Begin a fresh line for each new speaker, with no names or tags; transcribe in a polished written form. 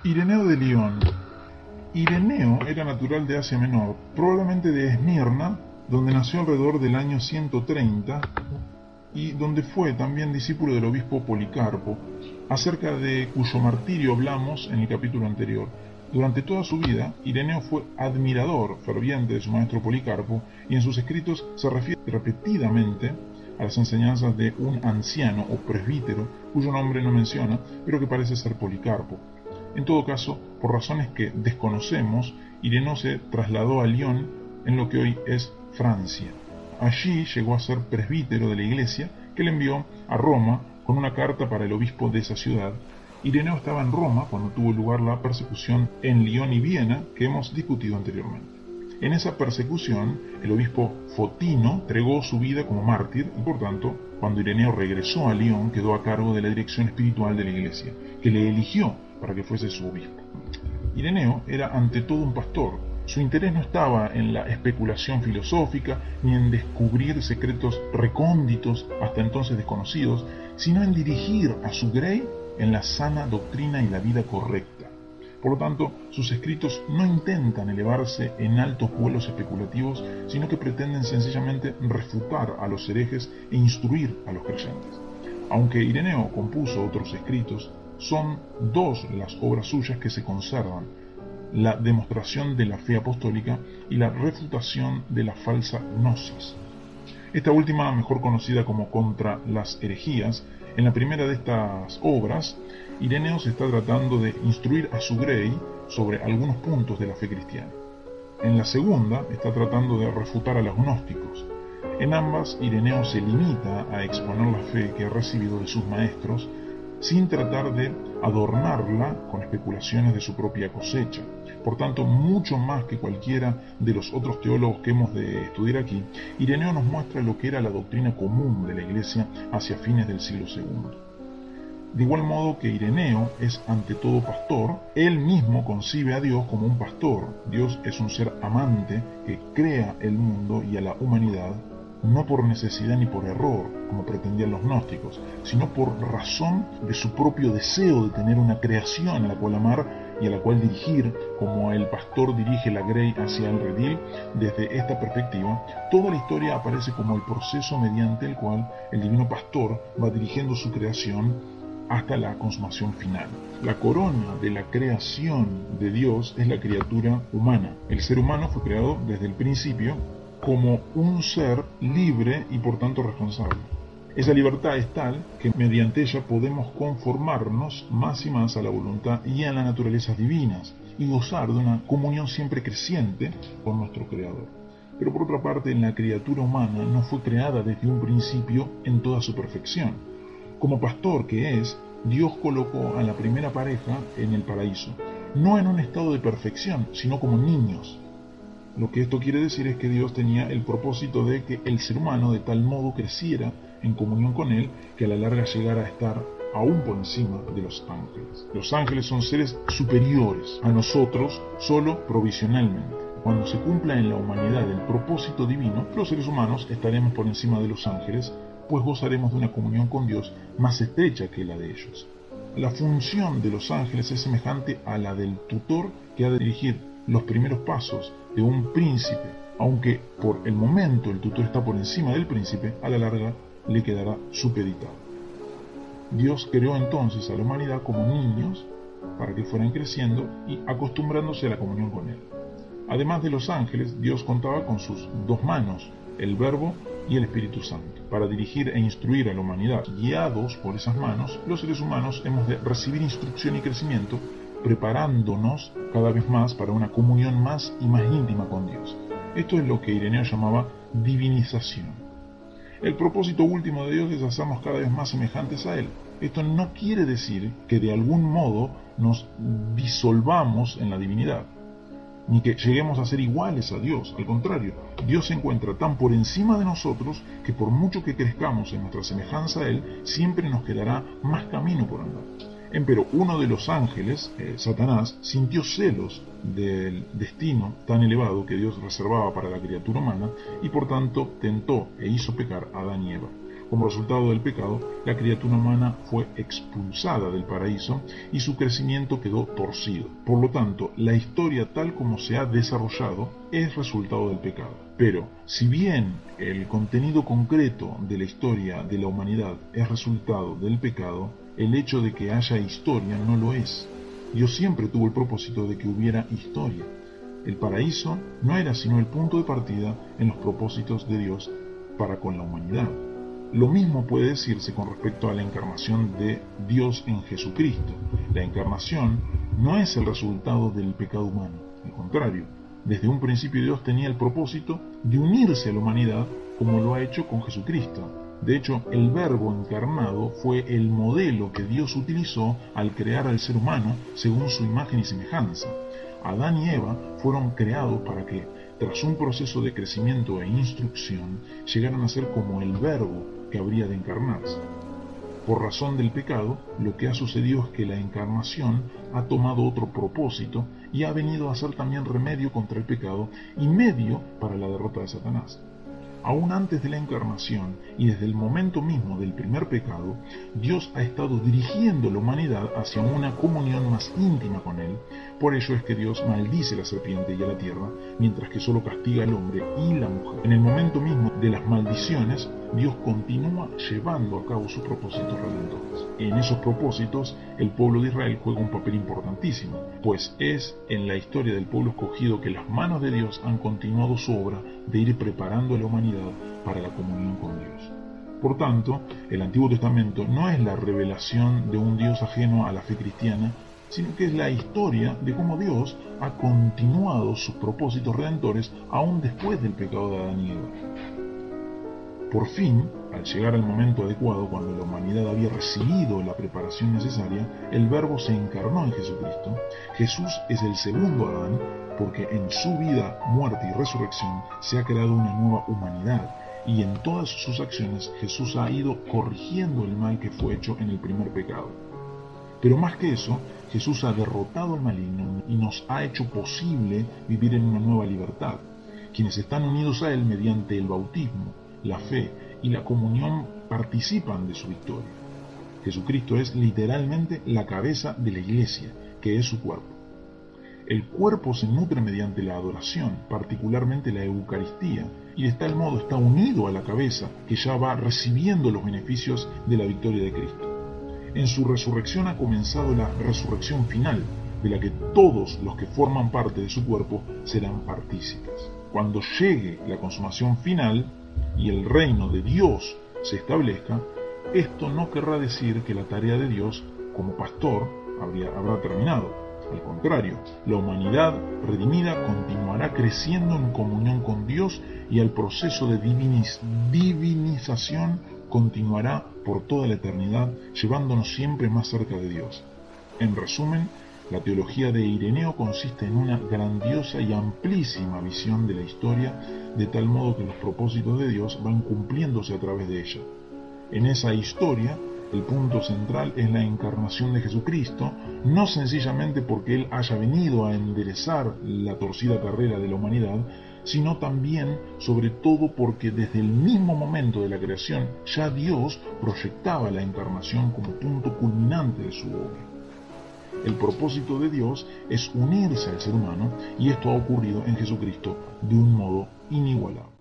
Ireneo de Lyon. Ireneo era natural de Asia Menor, probablemente de Esmirna, donde nació alrededor del año 130 y donde fue también discípulo del obispo Policarpo, acerca de cuyo martirio hablamos en el capítulo anterior. Durante toda su vida, Ireneo fue admirador ferviente de su maestro Policarpo y en sus escritos se refiere repetidamente a las enseñanzas de un anciano o presbítero cuyo nombre no menciona, pero que parece ser Policarpo. En todo caso, por razones que desconocemos, Ireneo se trasladó a Lyon, en lo que hoy es Francia. Allí llegó a ser presbítero de la iglesia, que le envió a Roma con una carta para el obispo de esa ciudad. Ireneo estaba en Roma cuando tuvo lugar la persecución en Lyon y Viena, que hemos discutido anteriormente. En esa persecución, el obispo Fotino entregó su vida como mártir y, por tanto, cuando Ireneo regresó a Lyon, quedó a cargo de la dirección espiritual de la iglesia, que le eligió para que fuese su obispo. Ireneo era ante todo un pastor. Su interés no estaba en la especulación filosófica ni en descubrir secretos recónditos hasta entonces desconocidos, sino en dirigir a su grey en la sana doctrina y la vida correcta. Por lo tanto, sus escritos no intentan elevarse en altos vuelos especulativos, sino que pretenden sencillamente refutar a los herejes e instruir a los creyentes. Aunque Ireneo compuso otros escritos, son dos las obras suyas que se conservan: la demostración de la fe apostólica y la refutación de la falsa gnosis. Esta última, mejor conocida como Contra las herejías, en la primera de estas obras, Ireneo se está tratando de instruir a su grey sobre algunos puntos de la fe cristiana. En la segunda, está tratando de refutar a los gnósticos. En ambas, Ireneo se limita a exponer la fe que ha recibido de sus maestros, sin tratar de adornarla con especulaciones de su propia cosecha. Por tanto, mucho más que cualquiera de los otros teólogos que hemos de estudiar aquí, Ireneo nos muestra lo que era la doctrina común de la Iglesia hacia fines del siglo II. De igual modo que Ireneo es ante todo pastor, él mismo concibe a Dios como un pastor. Dios es un ser amante que crea el mundo y a la humanidad, no por necesidad ni por error, como pretendían los gnósticos, sino por razón de su propio deseo de tener una creación a la cual amar y a la cual dirigir, como el pastor dirige la grey hacia el redil. Desde esta perspectiva, toda la historia aparece como el proceso mediante el cual el divino pastor va dirigiendo su creación hasta la consumación final. La corona de la creación de Dios es la criatura humana. El ser humano fue creado desde el principio como un ser libre y por tanto responsable. Esa libertad es tal que mediante ella podemos conformarnos más y más a la voluntad y a las naturalezas divinas y gozar de una comunión siempre creciente con nuestro Creador. Pero por otra parte, la criatura humana no fue creada desde un principio en toda su perfección. Como pastor que es, Dios colocó a la primera pareja en el paraíso, no en un estado de perfección, sino como niños. Lo que esto quiere decir es que Dios tenía el propósito de que el ser humano de tal modo creciera en comunión con Él, que a la larga llegara a estar aún por encima de los ángeles. Los ángeles son seres superiores a nosotros, solo provisionalmente. Cuando se cumpla en la humanidad el propósito divino, los seres humanos estaremos por encima de los ángeles, pues gozaremos de una comunión con Dios más estrecha que la de ellos. La función de los ángeles es semejante a la del tutor que ha de dirigir los primeros pasos de un príncipe. Aunque por el momento el tutor está por encima del príncipe, a la larga le quedará supeditado. Dios creó entonces a la humanidad como niños para que fueran creciendo y acostumbrándose a la comunión con Él. Además de los ángeles, Dios contaba con sus dos manos, el Verbo y el Espíritu Santo, para dirigir e instruir a la humanidad. Guiados por esas manos, los seres humanos hemos de recibir instrucción y crecimiento, preparándonos cada vez más para una comunión más y más íntima con Dios. Esto es lo que Ireneo llamaba divinización. El propósito último de Dios es hacernos cada vez más semejantes a Él. Esto no quiere decir que de algún modo nos disolvamos en la divinidad, ni que lleguemos a ser iguales a Dios. Al contrario, Dios se encuentra tan por encima de nosotros que por mucho que crezcamos en nuestra semejanza a Él, siempre nos quedará más camino por andar. Empero uno de los ángeles, Satanás, sintió celos del destino tan elevado que Dios reservaba para la criatura humana y por tanto tentó e hizo pecar a Adán y Eva. Como resultado del pecado, la criatura humana fue expulsada del paraíso y su crecimiento quedó torcido. Por lo tanto, la historia tal como se ha desarrollado es resultado del pecado. Pero, si bien el contenido concreto de la historia de la humanidad es resultado del pecado, el hecho de que haya historia no lo es. Dios siempre tuvo el propósito de que hubiera historia. El paraíso no era sino el punto de partida en los propósitos de Dios para con la humanidad. Lo mismo puede decirse con respecto a la encarnación de Dios en Jesucristo. La encarnación no es el resultado del pecado humano, al contrario, desde un principio Dios tenía el propósito de unirse a la humanidad como lo ha hecho con Jesucristo. De hecho, el Verbo encarnado fue el modelo que Dios utilizó al crear al ser humano según su imagen y semejanza. Adán y Eva fueron creados para que, tras un proceso de crecimiento e instrucción, llegaran a ser como el Verbo que habría de encarnarse. Por razón del pecado, lo que ha sucedido es que la encarnación ha tomado otro propósito y ha venido a ser también remedio contra el pecado y medio para la derrota de Satanás. Aún antes de la encarnación y desde el momento mismo del primer pecado, Dios ha estado dirigiendo la humanidad hacia una comunión más íntima con Él. Por ello es que Dios maldice a la serpiente y a la tierra, mientras que solo castiga al hombre y la mujer. En el momento mismo de las maldiciones, Dios continúa llevando a cabo sus propósitos redentores. En esos propósitos, el pueblo de Israel juega un papel importantísimo, pues es en la historia del pueblo escogido que las manos de Dios han continuado su obra de ir preparando a la humanidad para la comunión con Dios. Por tanto, el Antiguo Testamento no es la revelación de un Dios ajeno a la fe cristiana, sino que es la historia de cómo Dios ha continuado sus propósitos redentores aún después del pecado de Adán y Eva. Por fin, al llegar al momento adecuado, cuando la humanidad había recibido la preparación necesaria, el Verbo se encarnó en Jesucristo. Jesús es el segundo Adán, porque en su vida, muerte y resurrección se ha creado una nueva humanidad, y en todas sus acciones Jesús ha ido corrigiendo el mal que fue hecho en el primer pecado. Pero más que eso, Jesús ha derrotado al maligno y nos ha hecho posible vivir en una nueva libertad. Quienes están unidos a Él mediante el bautismo, la fe y la comunión participan de su victoria. Jesucristo es literalmente la cabeza de la iglesia, que es su cuerpo. El cuerpo se nutre mediante la adoración, particularmente la Eucaristía, y de tal modo está unido a la cabeza, que ya va recibiendo los beneficios de la victoria de Cristo. En su resurrección ha comenzado la resurrección final, de la que todos los que forman parte de su cuerpo serán partícipes. Cuando llegue la consumación final y el reino de Dios se establezca, esto no querrá decir que la tarea de Dios como pastor habrá terminado. Al contrario, la humanidad redimida continuará creciendo en comunión con Dios y el proceso de divinización continuará por toda la eternidad, llevándonos siempre más cerca de Dios. En resumen, la teología de Ireneo consiste en una grandiosa y amplísima visión de la historia, de tal modo que los propósitos de Dios van cumpliéndose a través de ella. En esa historia, el punto central es la encarnación de Jesucristo, no sencillamente porque Él haya venido a enderezar la torcida carrera de la humanidad, sino también, sobre todo, porque desde el mismo momento de la creación ya Dios proyectaba la encarnación como punto culminante de su obra. El propósito de Dios es unirse al ser humano, y esto ha ocurrido en Jesucristo de un modo inigualable.